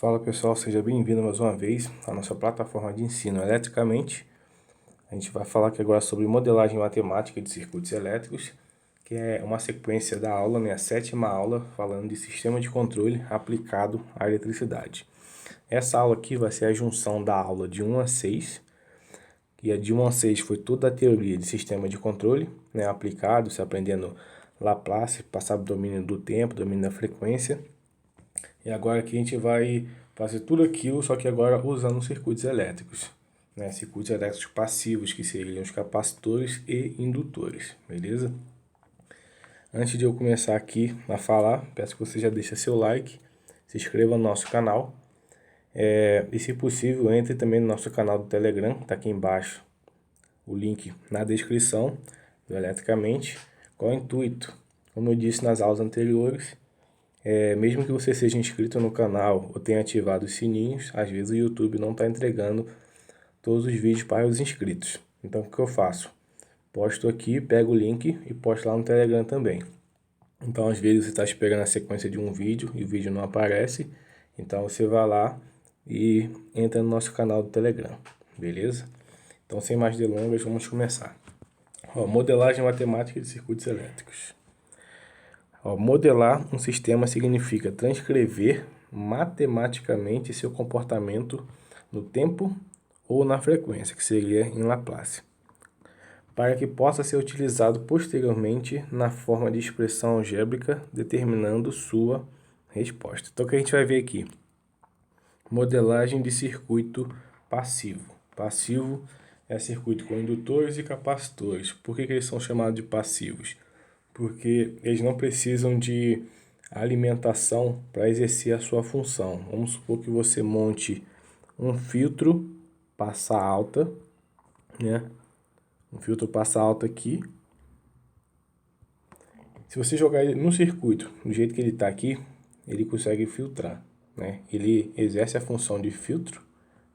Fala pessoal, seja bem-vindo mais uma vez à nossa plataforma de ensino eletricamente. A gente vai falar aqui agora sobre modelagem matemática de circuitos elétricos, que é uma sequência da aula, a 7ª aula, falando de sistema de controle aplicado à eletricidade. Essa aula aqui vai ser a junção da aula de 1 a 6, e a de 1 a 6 foi toda a teoria de sistema de controle, aplicado, se aprendendo Laplace, passar do domínio do tempo, domínio da frequência. E agora aqui a gente vai fazer tudo aquilo, só que agora usando circuitos elétricos. Circuitos elétricos passivos, que seriam os capacitores e indutores, beleza? Antes de eu começar aqui a falar, peço que você já deixe seu like, se inscreva no nosso canal. E se possível, entre também no nosso canal do Telegram, tá aqui embaixo o link na descrição do Eletricamente. Qual é o intuito? Como eu disse nas aulas anteriores, mesmo que você seja inscrito no canal ou tenha ativado os sininhos, às vezes o YouTube não está entregando todos os vídeos para os inscritos. Então o que eu faço? Posto aqui, pego o link e posto lá no Telegram também. Então às vezes você está esperando a sequência de um vídeo e o vídeo não aparece, então você vai lá e entra no nosso canal do Telegram, beleza? Então sem mais delongas, vamos começar. Modelagem matemática de circuitos elétricos. Modelar um sistema significa transcrever matematicamente seu comportamento no tempo ou na frequência, que seria em Laplace, para que possa ser utilizado posteriormente na forma de expressão algébrica, determinando sua resposta. Então, o que a gente vai ver aqui? Modelagem de circuito passivo. Passivo é circuito com indutores e capacitores. Por que eles são chamados de passivos? Porque eles não precisam de alimentação para exercer a sua função. Vamos supor que você monte um filtro passa alta, Um filtro passa alta aqui. Se você jogar ele no circuito, do jeito que ele está aqui, ele consegue filtrar, Ele exerce a função de filtro,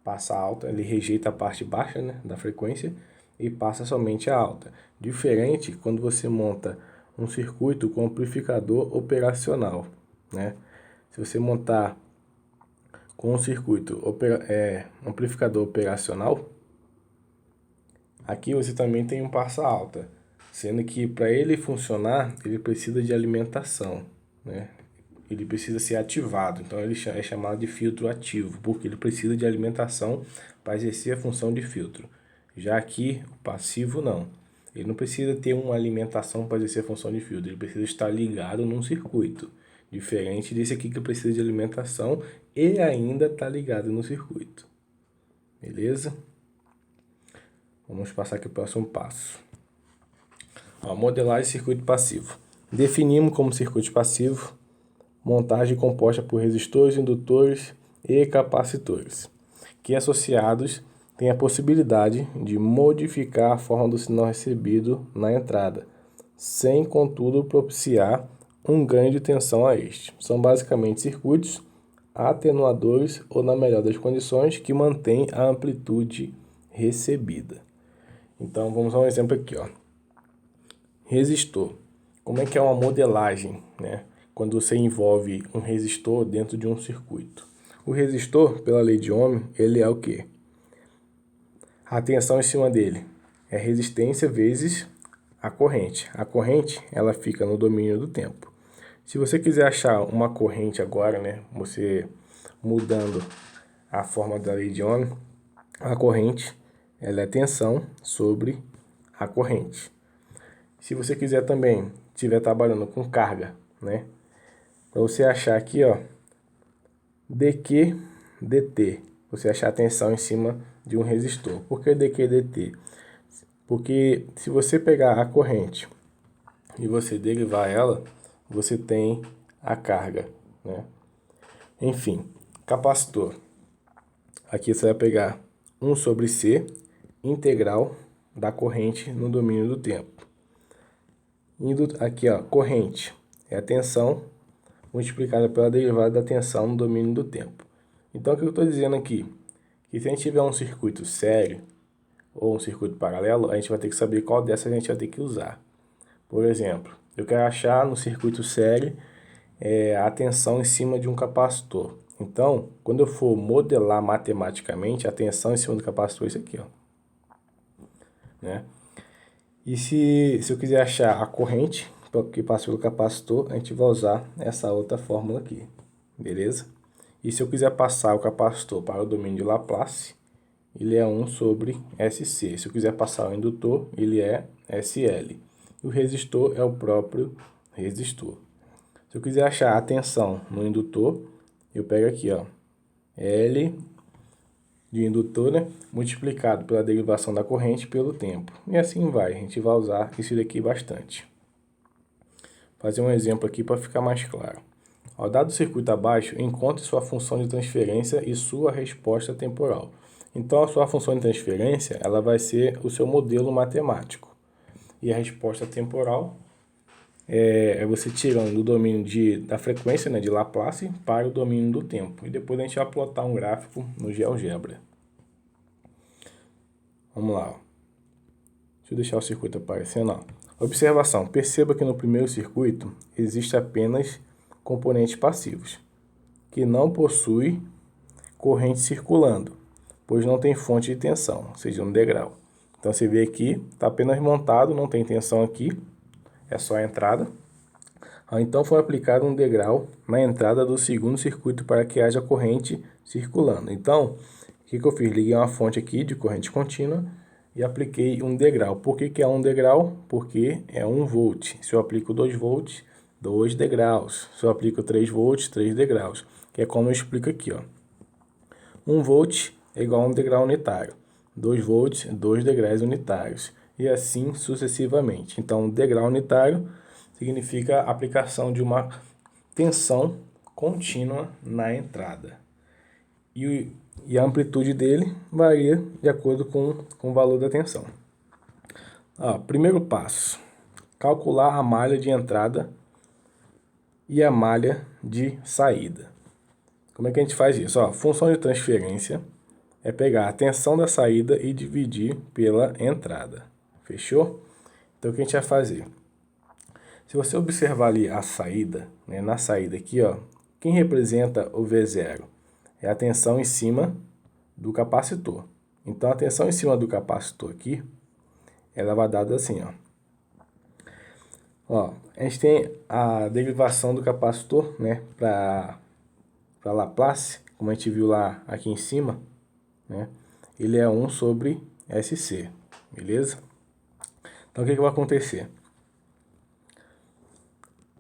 passa alta, ele rejeita a parte baixa, da frequência e passa somente a alta. Diferente quando você monta um circuito com amplificador operacional, Se você montar com um circuito amplificador operacional, aqui você também tem um passa alta, sendo que para ele funcionar, ele precisa de alimentação, Ele precisa ser ativado, então ele é chamado de filtro ativo, porque ele precisa de alimentação para exercer a função de filtro. Já aqui, o passivo não. Ele não precisa ter uma alimentação para exercer a função de filtro, ele precisa estar ligado num circuito. Diferente desse aqui que precisa de alimentação e ainda está ligado no circuito. Beleza? Vamos passar aqui para o próximo passo. Modelagem de circuito passivo. Definimos como circuito passivo montagem composta por resistores, indutores e capacitores, que associados têm a possibilidade de modificar a forma do sinal recebido na entrada, sem, contudo, propiciar um ganho de tensão a este. São basicamente circuitos atenuadores ou, na melhor das condições, que mantêm a amplitude recebida. Então, vamos a um exemplo aqui. Resistor. Como é que é uma modelagem, quando você envolve um resistor dentro de um circuito? O resistor, pela lei de Ohm, ele é o quê? A tensão em cima dele é resistência vezes a corrente. A corrente, ela fica no domínio do tempo. Se você quiser achar uma corrente agora, você mudando a forma da lei de Ohm, a corrente, ela é tensão sobre a corrente. Se você quiser também, estiver trabalhando com carga, para você achar aqui, dQ dt, você achar a tensão em cima de um resistor. Por que dQ dt? Porque se você pegar a corrente e você derivar ela, você tem a carga, Enfim, capacitor. Aqui você vai pegar 1 sobre C, integral da corrente no domínio do tempo. Aqui, corrente é a tensão multiplicada pela derivada da tensão no domínio do tempo. Então, o que eu estou dizendo aqui? Que se a gente tiver um circuito sério ou um circuito paralelo, a gente vai ter que saber qual dessas a gente vai ter que usar. Por exemplo, eu quero achar no circuito sério a tensão em cima de um capacitor. Então, quando eu for modelar matematicamente, a tensão em cima do capacitor é isso aqui, ó. Né? E se eu quiser achar a corrente que passa pelo capacitor, a gente vai usar essa outra fórmula aqui, beleza? E se eu quiser passar o capacitor para o domínio de Laplace, ele é 1 sobre SC. Se eu quiser passar o indutor, ele é SL. E o resistor é o próprio resistor. Se eu quiser achar a tensão no indutor, eu pego aqui, ó, L de indutor, né, multiplicado pela derivação da corrente pelo tempo. E assim vai, a gente vai usar isso daqui bastante. Vou fazer um exemplo aqui para ficar mais claro. Ao dado o circuito abaixo, encontre sua função de transferência e sua resposta temporal. Então, a sua função de transferência ela vai ser o seu modelo matemático. E a resposta temporal é você tirando do domínio da frequência, né, de Laplace, para o domínio do tempo. E depois a gente vai plotar um gráfico no GeoGebra. Vamos lá. Deixa eu deixar o circuito aparecendo. Ó. Observação. Perceba que no primeiro circuito existe apenas componentes passivos, que não possui corrente circulando, pois não tem fonte de tensão, ou seja, um degrau. Então você vê aqui, está apenas montado, não tem tensão aqui, é só a entrada. Então foi aplicado um degrau na entrada do segundo circuito para que haja corrente circulando. Então, o que eu fiz? Liguei uma fonte aqui de corrente contínua e apliquei um degrau. Por que é um degrau? Porque é 1 volt. Se eu aplico 2 volts, 2 degraus. Se eu aplico 3 volts, 3 degraus. Que é como eu explico aqui, ó. 1 volt é igual a um degrau unitário. 2 volts, 2 degraus unitários. E assim sucessivamente. Então, degrau unitário significa a aplicação de uma tensão contínua na entrada. E a amplitude dele varia de acordo com o valor da tensão. Primeiro passo, calcular a malha de entrada e a malha de saída. Como é que a gente faz isso? Função de transferência é pegar a tensão da saída e dividir pela entrada. Fechou? Então, o que a gente vai fazer? Se você observar ali a saída, né, na saída aqui, ó, quem representa o V0? É a tensão em cima do capacitor. Então, a tensão em cima do capacitor aqui, ela vai dada assim, ó. A gente tem a derivação do capacitor, né, para Laplace, como a gente viu lá aqui em cima, né, ele é 1 sobre SC, beleza? Então, o que vai acontecer?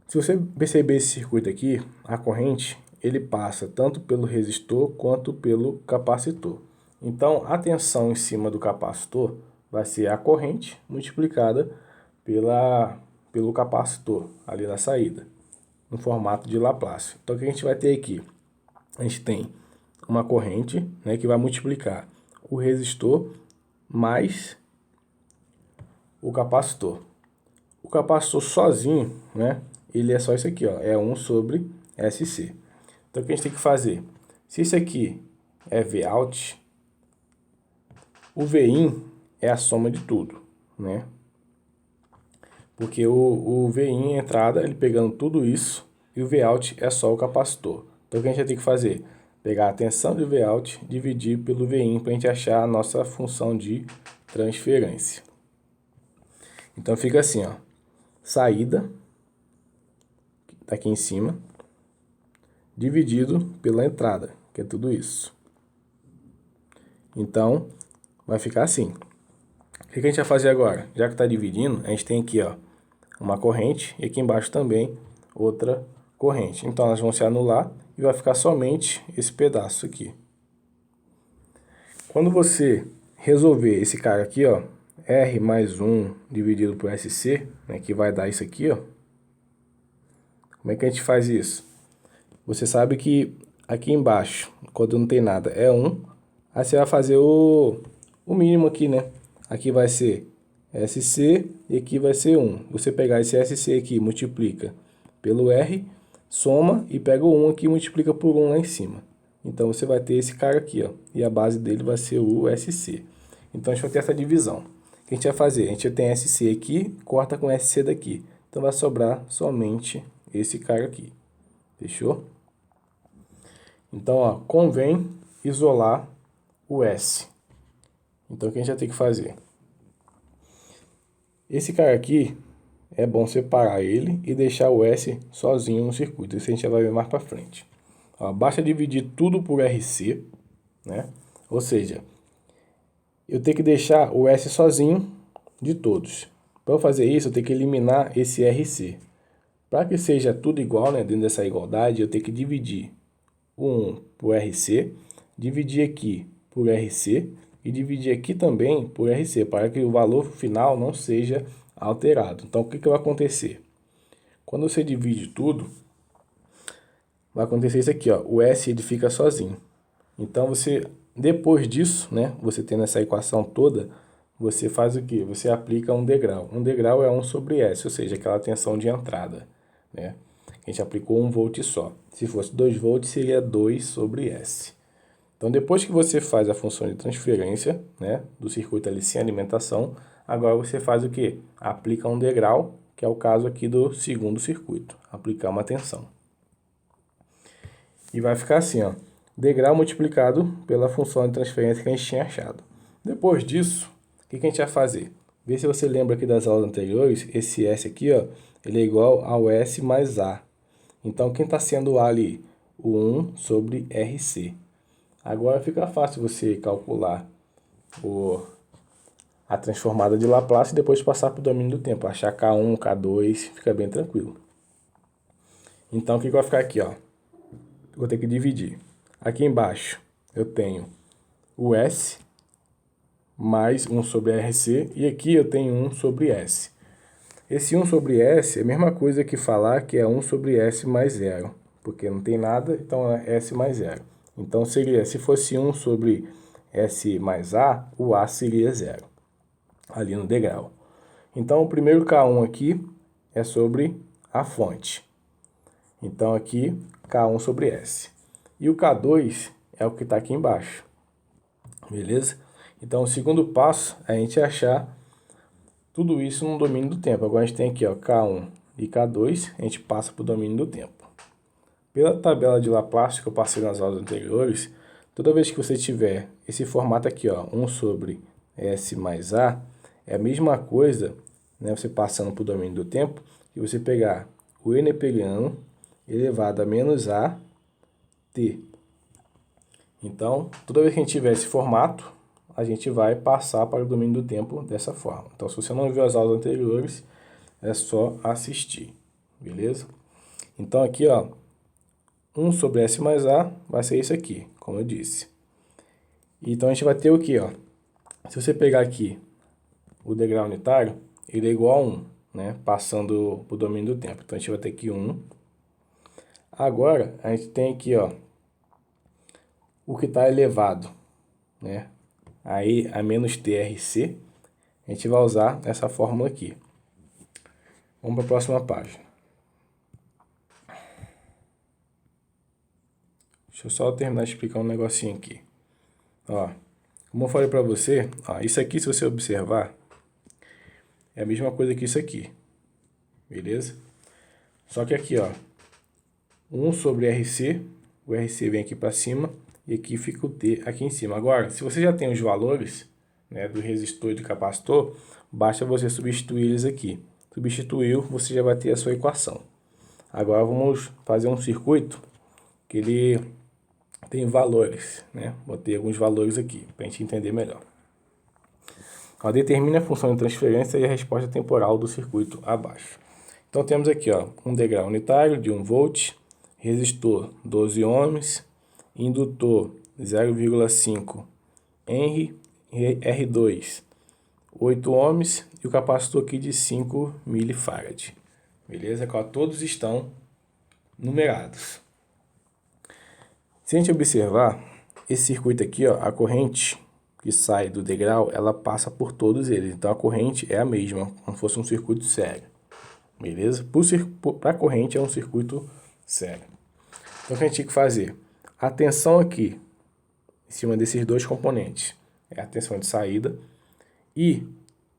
Se você perceber esse circuito aqui, a corrente, ele passa tanto pelo resistor quanto pelo capacitor. Então, a tensão em cima do capacitor vai ser a corrente multiplicada pelo capacitor ali na saída, no formato de Laplace. Então, o que a gente vai ter aqui? A gente tem uma corrente, né, que vai multiplicar o resistor mais o capacitor. O capacitor sozinho, né, ele é só isso aqui, ó, é 1 sobre SC. Então, o que a gente tem que fazer? Se isso aqui é Vout, o Vin é a soma de tudo, né? Porque o Vin, a entrada, ele pegando tudo isso, e o Vout é só o capacitor. Então, o que a gente vai ter que fazer? Pegar a tensão de Vout, dividir pelo Vin, para a gente achar a nossa função de transferência. Então, fica assim, ó, saída, tá aqui em cima, dividido pela entrada, que é tudo isso. Então, vai ficar assim. O que a gente vai fazer agora? Já que está dividindo, a gente tem aqui, ó, uma corrente e aqui embaixo também outra corrente. Então, elas vão se anular e vai ficar somente esse pedaço aqui. Quando você resolver esse cara aqui, ó, R mais 1 dividido por SC, né, que vai dar isso aqui, ó. Como é que a gente faz isso? Você sabe que aqui embaixo, quando não tem nada, é 1. Aí você vai fazer o mínimo aqui, né? Aqui vai ser SC e aqui vai ser 1. Você pegar esse SC aqui, multiplica pelo R, soma e pega o 1 aqui e multiplica por 1 lá em cima. Então, você vai ter esse cara aqui, ó. E a base dele vai ser o SC. Então, a gente vai ter essa divisão. O que a gente vai fazer? A gente tem SC aqui, corta com SC daqui. Então, vai sobrar somente esse cara aqui. Fechou? Então, ó, convém isolar o S. Então, o que a gente vai ter que fazer? Esse cara aqui, é bom separar ele e deixar o S sozinho no circuito. Isso a gente já vai ver mais para frente. Ó, basta dividir tudo por RC, né? Ou seja, eu tenho que deixar o S sozinho de todos. Para eu fazer isso, eu tenho que eliminar esse RC. Para que seja tudo igual, né, dentro dessa igualdade, eu tenho que dividir o 1 por RC, dividir aqui por RC e dividir aqui também por RC, para que o valor final não seja alterado. Então, o que vai acontecer? Quando você divide tudo, vai acontecer isso aqui, ó, o S ele fica sozinho. Então, depois disso, né, você tendo essa equação toda, você faz o quê? Você aplica um degrau. Um degrau é 1 sobre S, ou seja, aquela tensão de entrada, né? A gente aplicou 1 volt só. Se fosse 2 volts, seria 2 sobre S. Então, depois que você faz a função de transferência, né, do circuito ali sem alimentação, agora você faz o quê? Aplica um degrau, que é o caso aqui do segundo circuito. Aplicar uma tensão. E vai ficar assim, ó, degrau multiplicado pela função de transferência que a gente tinha achado. Depois disso, o que a gente vai fazer? Vê se você lembra aqui das aulas anteriores, esse S aqui, ó, ele é igual ao S mais A. Então, quem está sendo A ali? O 1 sobre RC. Agora fica fácil você calcular a transformada de Laplace e depois passar para o domínio do tempo. Achar K1, K2, fica bem tranquilo. Então, o que vai ficar aqui, ó? Vou ter que dividir. Aqui embaixo eu tenho o S mais 1 sobre RC e aqui eu tenho 1 sobre S. Esse 1 sobre S é a mesma coisa que falar que é 1 sobre S mais 0, porque não tem nada, então é S mais 0. Então seria, se fosse 1 sobre S mais A, o A seria 0, ali no degrau. Então o primeiro K1 aqui é sobre a fonte. Então aqui K1 sobre S. E o K2 é o que está aqui embaixo. Beleza? Então o segundo passo é a gente achar tudo isso no domínio do tempo. Agora a gente tem aqui, ó, K1 e K2, a gente passa para o domínio do tempo. Pela tabela de Laplace que eu passei nas aulas anteriores, toda vez que você tiver esse formato aqui, ó, 1 sobre S mais A, é a mesma coisa, né, você passando para o domínio do tempo, que você pegar o n neperiano elevado a menos A t. Então, toda vez que a gente tiver esse formato, a gente vai passar para o domínio do tempo dessa forma. Então, se você não viu as aulas anteriores, é só assistir, beleza? Então, aqui, ó, 1 sobre S mais A vai ser isso aqui, como eu disse. Então, a gente vai ter o quê, ó? Se você pegar aqui o degrau unitário, ele é igual a 1, né? Passando para o domínio do tempo. Então, a gente vai ter aqui 1. Agora, a gente tem aqui, ó, o que está elevado, né? Aí, a menos TRC, a gente vai usar essa fórmula aqui. Vamos para a próxima página. Deixa eu só terminar de explicar um negocinho aqui. Ó, como eu falei para você, ó, isso aqui, se você observar, é a mesma coisa que isso aqui. Beleza? Só que aqui, ó, 1 sobre RC, o RC vem aqui para cima e aqui fica o T aqui em cima. Agora, se você já tem os valores, né, do resistor e do capacitor, basta você substituir eles aqui. Substituiu, você já vai ter a sua equação. Agora vamos fazer um circuito que ele tem valores, né? Botei alguns valores aqui para a gente entender melhor. Ó, determine a função de transferência e a resposta temporal do circuito abaixo. Então temos aqui, ó, um degrau unitário de 1 volt, resistor 12 ohms, indutor 0,5 Henry, R2 8 ohms e o capacitor aqui de 5 milifarad. Beleza? Todos estão numerados. Se a gente observar, esse circuito aqui, ó, a corrente que sai do degrau, ela passa por todos eles. Então a corrente é a mesma, como se fosse um circuito sério. Beleza? Para a corrente é um circuito sério. Então o que a gente tem que fazer? A tensão aqui, em cima desses dois componentes, é a tensão de saída. E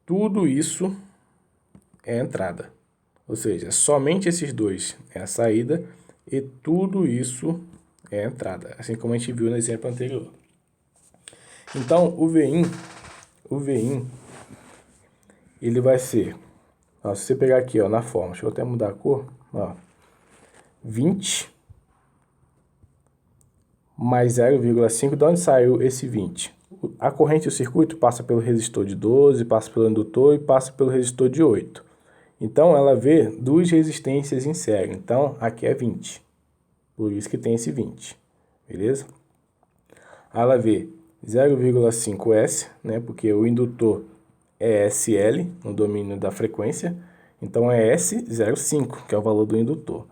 tudo isso é a entrada. Ou seja, somente esses dois é a saída e tudo isso é a entrada, assim como a gente viu no exemplo anterior. Então, o VIN, ele vai ser, ó, se você pegar aqui, ó, na forma, deixa eu até mudar a cor, ó, 20 mais 0,5, de onde saiu esse 20? A corrente do circuito passa pelo resistor de 12, passa pelo indutor e passa pelo resistor de 8. Então, ela vê duas resistências em série. Então, aqui é 20. Por isso que tem esse 20. Beleza? Ela vê 0,5 S, né? Porque o indutor é SL, no domínio da frequência. Então, é S05, que é o valor do indutor.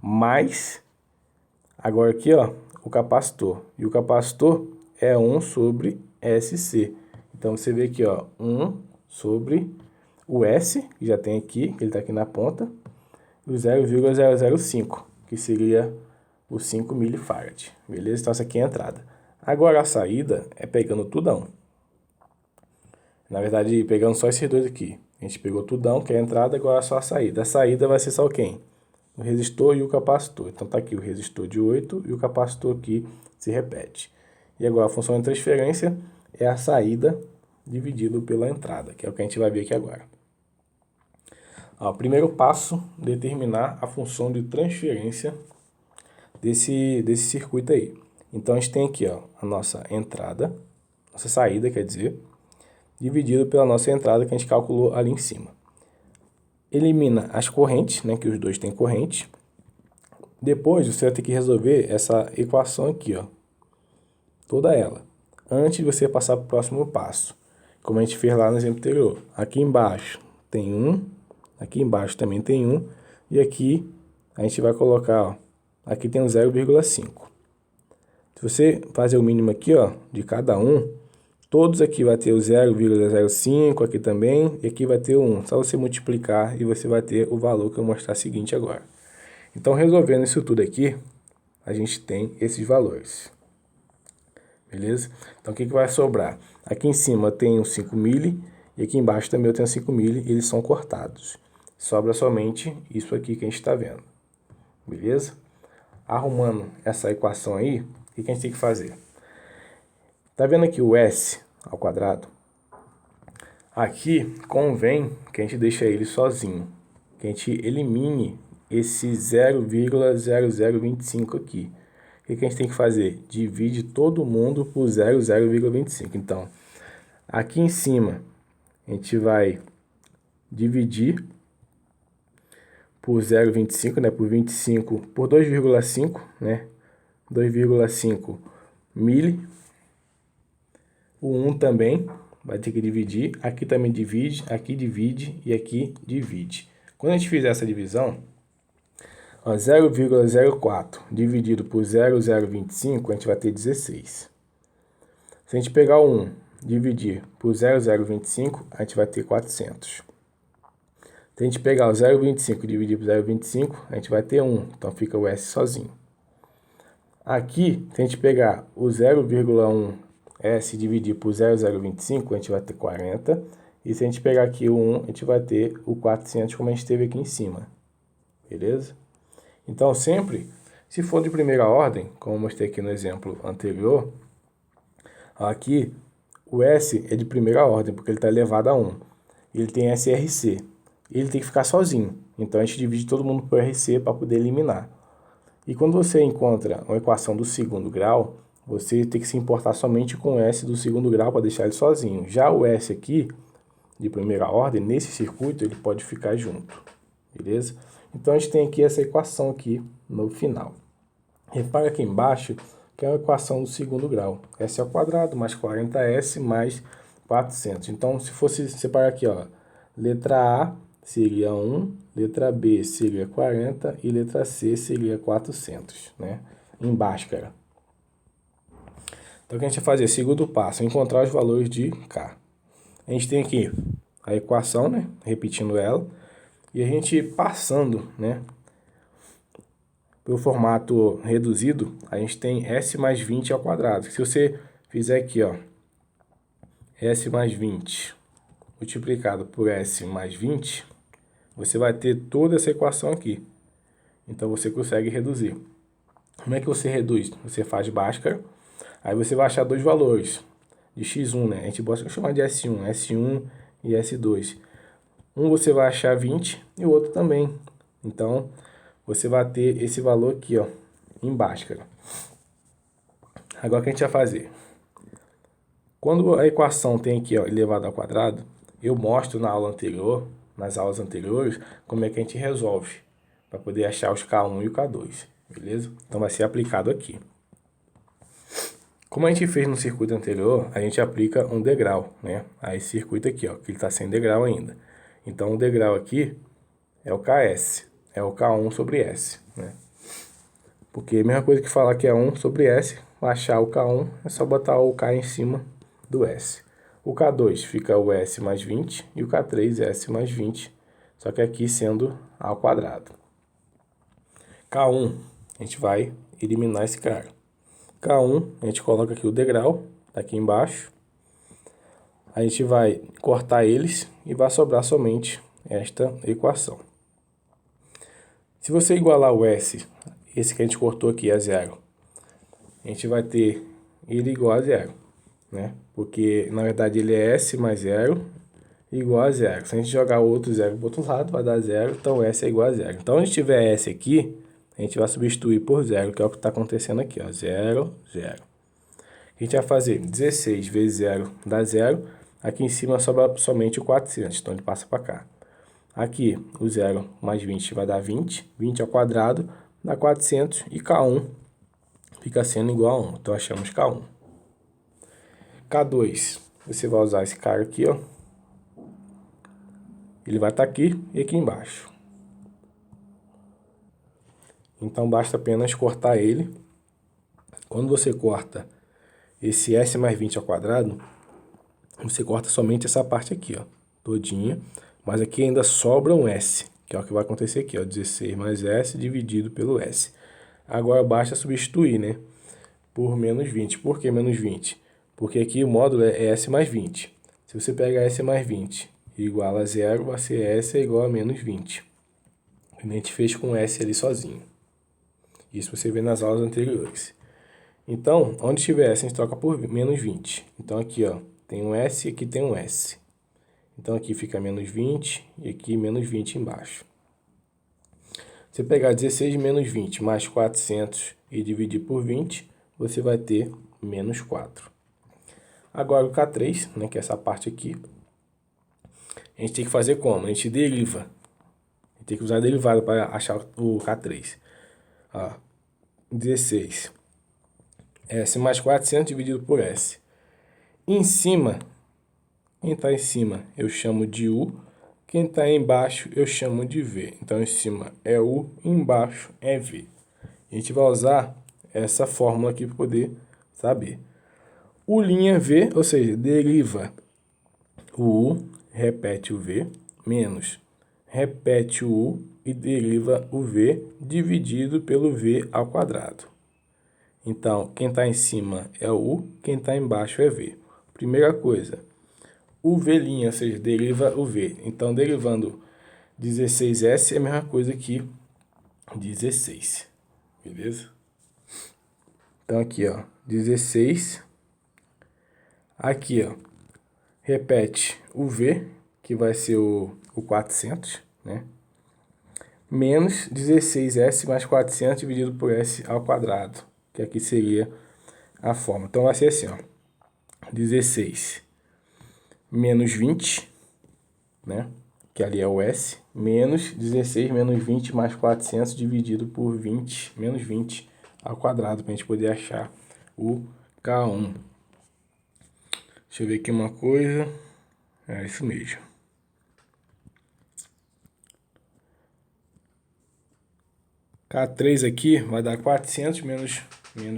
Mais, agora aqui, ó, o capacitor. E o capacitor é 1 sobre SC. Então, você vê aqui, ó, 1 sobre o S, que já tem aqui, que ele está aqui na ponta, e o 0,005, que seria o 5 milifarad. Beleza? Então, essa aqui é a entrada. Agora, a saída é pegando tudão. Na verdade, pegando só esses dois aqui. A gente pegou tudão, que é a entrada, agora é só a saída. A saída vai ser só quem? O resistor e o capacitor. Então, tá aqui o resistor de 8 e o capacitor aqui se repete. E agora, a função de transferência é a saída dividido pela entrada, que é o que a gente vai ver aqui agora. Ó, primeiro passo, determinar a função de transferência desse circuito aí. Então, a gente tem aqui, ó, a nossa entrada, nossa saída, quer dizer, dividido pela nossa entrada que a gente calculou ali em cima. Elimina as correntes, né, que os dois têm corrente. Depois, você vai ter que resolver essa equação aqui, ó, toda ela, antes de você passar para o próximo passo, como a gente fez lá no exemplo anterior. Aqui embaixo tem 1, aqui embaixo também tem 1, e aqui a gente vai colocar, ó, aqui tem um 0,5. Se você fazer o mínimo aqui, ó, de cada um, todos aqui vai ter o 0,05, aqui também, e aqui vai ter o 1. Só você multiplicar e você vai ter o valor que eu vou mostrar seguinte agora. Então, resolvendo isso tudo aqui, a gente tem esses valores. Beleza? Então, o que vai sobrar? Aqui em cima tem um 5 mili, e aqui embaixo também eu tenho 5 mili, e eles são cortados. Sobra somente isso aqui que a gente está vendo. Beleza? Arrumando essa equação aí, o que a gente tem que fazer? Tá vendo aqui o S ao quadrado? Aqui convém que a gente deixe ele sozinho, que a gente elimine esse 0,0025 aqui. O que a gente tem que fazer? Divide todo mundo por 0,25. Então, aqui em cima, a gente vai dividir por 0,25, né? Por 25, por 2,5, né? 2,5 mili. O 1 também vai ter que dividir. Aqui também divide, aqui divide e aqui divide. Quando a gente fizer essa divisão, 0,04 dividido por 0,025, a gente vai ter 16. Se a gente pegar o 1 dividir por 0,025, a gente vai ter 400. Se a gente pegar o 0,25 e dividir por 0,25, a gente vai ter 1. Então, fica o S sozinho. Aqui, se a gente pegar o 0,1 S dividir por 0,025, a gente vai ter 40. E se a gente pegar aqui o 1, a gente vai ter o 400, como a gente teve aqui em cima. Beleza? Então, sempre, se for de primeira ordem, como eu mostrei aqui no exemplo anterior, aqui o S é de primeira ordem, porque ele está elevado a 1. Ele tem SRC. Ele tem que ficar sozinho. Então, a gente divide todo mundo por RC para poder eliminar. E quando você encontra uma equação do segundo grau, você tem que se importar somente com o S do segundo grau para deixar ele sozinho. Já o S aqui, de primeira ordem, nesse circuito, ele pode ficar junto. Beleza? Então, a gente tem aqui essa equação aqui no final. Repara aqui embaixo que é a equação do segundo grau. S ao quadrado mais 40S mais 400. Então, se fosse separar aqui, ó, letra A seria 1, letra B seria 40 e letra C seria 400, né? Em Bhaskara. Então, o que a gente vai fazer? Segundo passo, encontrar os valores de K. A gente tem aqui a equação, né? Repetindo ela. E a gente passando, né? Pelo formato reduzido, a gente tem S mais 20 ao quadrado. Se você fizer aqui, ó, S mais 20 multiplicado por S mais 20, você vai ter toda essa equação aqui. Então, você consegue reduzir. Como é que você reduz? Você faz Bhaskara, aí você vai achar dois valores de x1, né? A gente pode chamar de S1 e S2. Um você vai achar 20 e o outro também. Então, você vai ter esse valor aqui, ó, em Bhaskara. Agora o que a gente vai fazer? Quando a equação tem aqui, ó, elevado ao quadrado, eu mostro na aula anterior, nas aulas anteriores, como é que a gente resolve, para poder achar os K1 e o K2, beleza? Então vai ser aplicado aqui. Como a gente fez no circuito anterior, a gente aplica um degrau, né? A esse circuito aqui, ó, que ele está sem degrau ainda. Então o degrau aqui é o KS, é o K1 sobre S, né? Porque a mesma coisa que falar que é 1 sobre S, achar o K1 é só botar o K em cima do S. O K2 fica o S mais 20 e o K3 é S mais 20, só que aqui sendo ao quadrado. K1, a gente vai eliminar esse cara. K1, a gente coloca aqui o degrau, tá aqui embaixo. A gente vai cortar eles e vai sobrar somente esta equação. Se você igualar o S, esse que a gente cortou aqui é zero, a gente vai ter ele igual a zero, né? Porque, na verdade, ele é S mais zero igual a zero. Se a gente jogar outro zero para o outro lado, vai dar zero, então S é igual a zero. Então, onde tiver S aqui, a gente vai substituir por zero, que é o que está acontecendo aqui, ó, 0, 0. A gente vai fazer 16 vezes 0 dá 0. Aqui em cima sobra somente o 400, então ele passa para cá. Aqui, o 0 mais 20 vai dar 20. 20 ao quadrado dá 400 e K1 fica sendo igual a 1. Então, achamos K1. K2, você vai usar esse cara aqui, ó. Ele vai estar aqui e aqui embaixo. Então, basta apenas cortar ele. Quando você corta esse S mais 20 ao quadrado, você corta somente essa parte aqui, ó, todinha. Mas aqui ainda sobra um S, que é o que vai acontecer aqui, ó, 16 mais S dividido pelo S. Agora basta substituir, né, por menos 20. Por que menos 20? Porque aqui o módulo é S mais 20. Se você pegar S mais 20 e iguala a zero, vai ser S é igual a menos 20. A gente fez com S ali sozinho. Isso você vê nas aulas anteriores. Então, onde tiver S, a gente troca por menos 20. Então, aqui, ó, tem um S e aqui tem um S. Então, aqui fica menos 20 e aqui menos 20 embaixo. Se você pegar 16 menos 20 mais 400 e dividir por 20, você vai ter menos 4. Agora, o K3, né, que é essa parte aqui, a gente tem que fazer como? A gente deriva. A gente tem que usar a derivada para achar o K3. Ó, 16. S mais 400 dividido por S. Em cima, quem está em cima eu chamo de U, quem está embaixo eu chamo de V. Então, em cima é U, embaixo é V. A gente vai usar essa fórmula aqui para poder saber. U' V, ou seja, deriva o U, repete o V, menos, repete o U e deriva o V dividido pelo V ao quadrado. Então, quem está em cima é o U, quem está embaixo é V. Primeira coisa, o V', ou seja, deriva o V. Então, derivando 16S é a mesma coisa que 16, beleza? Então, aqui, ó, 16. Aqui, ó, repete o V, que vai ser o 400, né? Menos 16S mais 400 dividido por S ao quadrado, que aqui seria a forma. Então, vai ser assim, ó, 16 menos 20, né? Que ali é o S, menos 16 menos 20 mais 400 dividido por 20, menos 20 ao quadrado, para a gente poder achar o K1. Deixa eu ver aqui uma coisa. É isso mesmo. K3 aqui vai dar 400 menos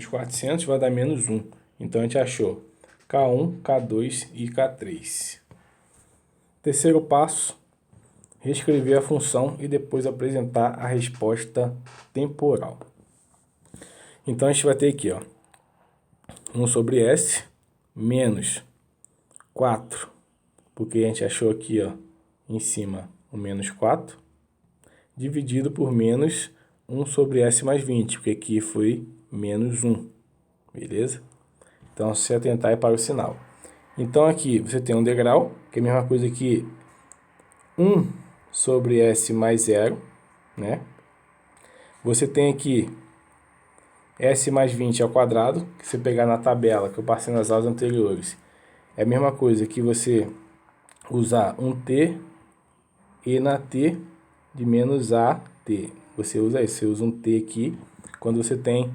400 vai dar menos 1. Então, a gente achou K1, K2 e K3. Terceiro passo, reescrever a função e depois apresentar a resposta temporal. Então, a gente vai ter aqui, ó, 1 sobre S menos 4, porque a gente achou aqui, ó, em cima o menos 4, dividido por menos 1 sobre S mais 20, porque aqui foi menos 1, beleza? Então, se atentar é para o sinal. Então, aqui você tem um degrau, que é a mesma coisa que 1 sobre S mais 0, né? Você tem aqui S mais 20 ao quadrado, que você pegar na tabela que eu passei nas aulas anteriores. É a mesma coisa que você usar um T e na T de menos AT. Você usa isso, você usa um T aqui. Quando você tem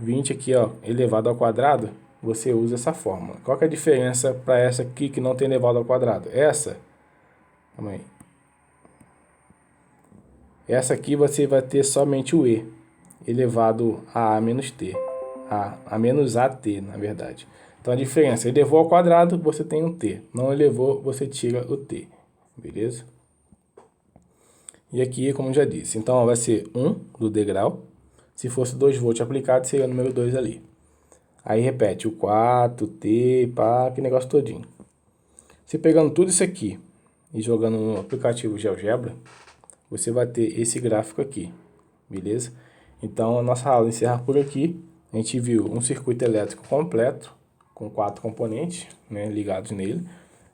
20 aqui, ó, elevado ao quadrado, você usa essa fórmula. Qual que é a diferença para essa aqui que não tem elevado ao quadrado? Calma aí. Essa aqui você vai ter somente o E elevado a menos T. A menos AT, na verdade. Então a diferença, elevou ao quadrado, você tem um T. Não elevou, você tira o T. Beleza? E aqui, como já disse, então vai ser 1 do degrau. Se fosse 2 volts aplicado, seria o número 2 ali. Aí repete o 4, T, pá, que negócio todinho. Você pegando tudo isso aqui e jogando no aplicativo GeoGebra, você vai ter esse gráfico aqui, beleza? Então a nossa aula encerra por aqui. A gente viu um circuito elétrico completo, com 4 componentes, né, ligados nele.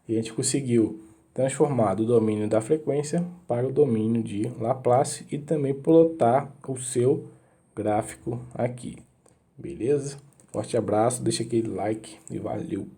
E a gente conseguiu transformar do domínio da frequência para o domínio de Laplace e também plotar o seu gráfico aqui, beleza? Forte abraço, deixa aquele like e valeu!